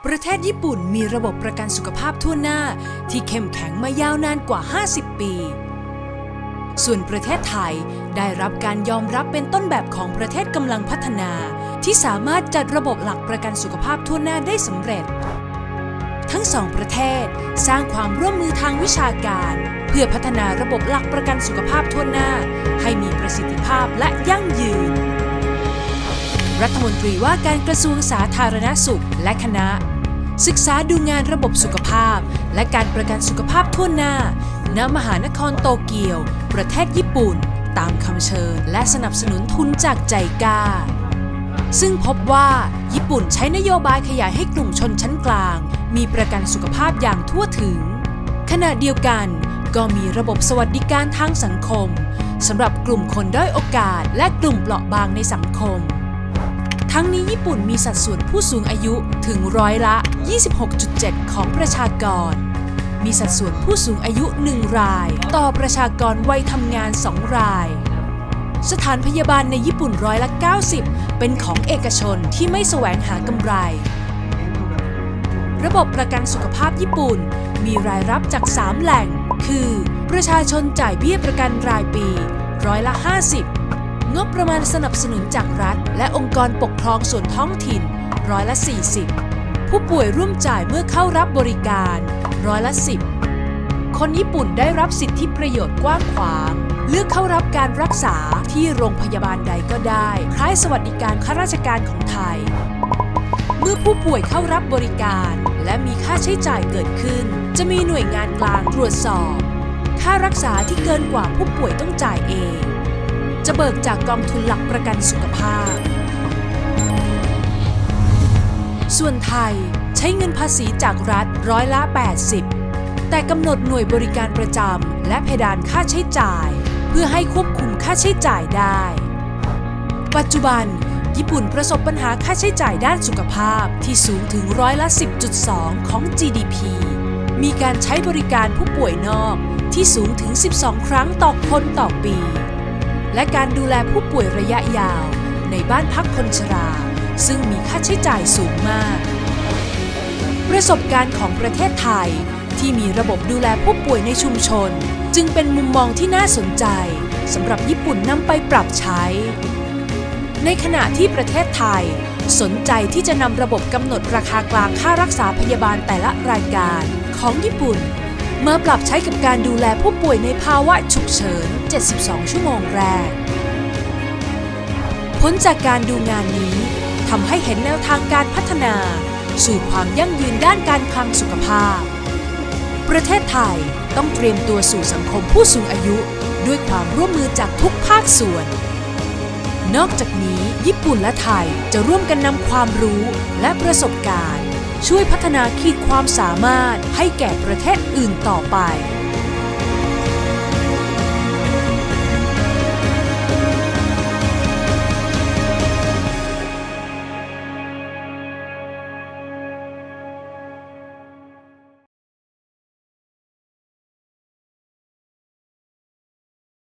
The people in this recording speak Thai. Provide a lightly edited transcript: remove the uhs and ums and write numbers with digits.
ประเทศญี่ปุ่นมีระบบประกันสุขภาพทั่วหน้าที่เข้มแข็งมายาวนานกว่า 50 ปี ส่วนประเทศไทยได้รับการยอมรับเป็นต้นแบบของประเทศกำลังพัฒนาที่สามารถจัดระบบหลักประกันสุขภาพทั่วหน้าได้สำเร็จทั้งสองประเทศสร้างความร่วมมือทางวิชาการเพื่อพัฒนาระบบหลักประกันสุขภาพทั่วหน้าให้มีประสิทธิภาพและยั่งยืนรัฐมนตรีว่าการกระทรวงสาธารณสุขและคณะศึกษาดูงานระบบสุขภาพและการประกันสุขภาพทั่วหน้าณมหานครโตเกียวประเทศญี่ปุ่นตามคำเชิญและสนับสนุนทุนจากใจกล้าซึ่งพบว่าญี่ปุ่นใช้นโยบายขยายให้กลุ่มชนชั้นกลางมีประกันสุขภาพอย่างทั่วถึงขณะเดียวกันก็มีระบบสวัสดิการทางสังคมสำหรับกลุ่มคนด้อยโอกาสและกลุ่มเปราะบางในสังคมทั้งนี้ญี่ปุ่นมีสัดส่วนผู้สูงอายุถึงร้อยละ 26.7 ของประชากรมีสัดส่วนผู้สูงอายุ1รายต่อประชากรวัยทำงาน2รายสถานพยาบาลในญี่ปุ่นร้อยละ 90 เป็นของเอกชนที่ไม่แสวงหากำไรระบบประกันสุขภาพญี่ปุ่นมีรายรับจาก3แหล่งคือประชาชนจ่ายเบี้ยประกันรายปีร้อยละ 50งบประมาณสนับสนุนจากรัฐและองค์กรปกครองส่วนท้องถิ่นร้อยละ 40ผู้ป่วยร่วมจ่ายเมื่อเข้ารับบริการร้อยละ 10คนญี่ปุ่นได้รับสิทธิประโยชน์กว้างขวางเลือกเข้ารับการรักษาที่โรงพยาบาลใดก็ได้คล้ายสวัสดิการข้าราชการของไทยเมื่อผู้ป่วยเข้ารับบริการและมีค่าใช้จ่ายเกิดขึ้นจะมีหน่วยงานกลางตรวจสอบค่ารักษาที่เกินกว่าผู้ป่วยต้องจ่ายเองจะเบิกจากกองทุนหลักประกันสุขภาพส่วนไทยใช้เงินภาษีจากรัฐร้อยละ 80แต่กำหนดหน่วยบริการประจำและเพดานค่าใช้จ่ายเพื่อให้ควบคุมค่าใช้จ่ายได้ปัจจุบันญี่ปุ่นประสบปัญหาค่าใช้จ่ายด้านสุขภาพที่สูงถึงร้อยละ 10.2 ของ GDP มีการใช้บริการผู้ป่วยนอกที่สูงถึง12ครั้งต่อคนต่อปีและการดูแลผู้ป่วยระยะยาวในบ้านพักคนชราซึ่งมีค่าใช้จ่ายสูงมากประสบการณ์ของประเทศไทยที่มีระบบดูแลผู้ป่วยในชุมชนจึงเป็นมุมมองที่น่าสนใจสำหรับญี่ปุ่นนำไปปรับใช้ในขณะที่ประเทศไทยสนใจที่จะนำระบบกำหนดราคากลางค่ารักษาพยาบาลแต่ละรายการของญี่ปุ่นมาปรับใช้กับการดูแลผู้ป่วยในภาวะฉุกเฉิน72ชั่วโมงแรกผลจากการดูงานนี้ทำให้เห็นแนวทางการพัฒนาสู่ความยั่งยืนด้านการคลังสุขภาพประเทศไทยต้องเตรียมตัวสู่สังคมผู้สูงอายุด้วยความร่วมมือจากทุกภาคส่วนนอกจากนี้ญี่ปุ่นและไทยจะร่วมกันนำความรู้และประสบการณ์ช่วยพัฒนาขีดความสามารถให้แก่ประเทศอื่นต่อไป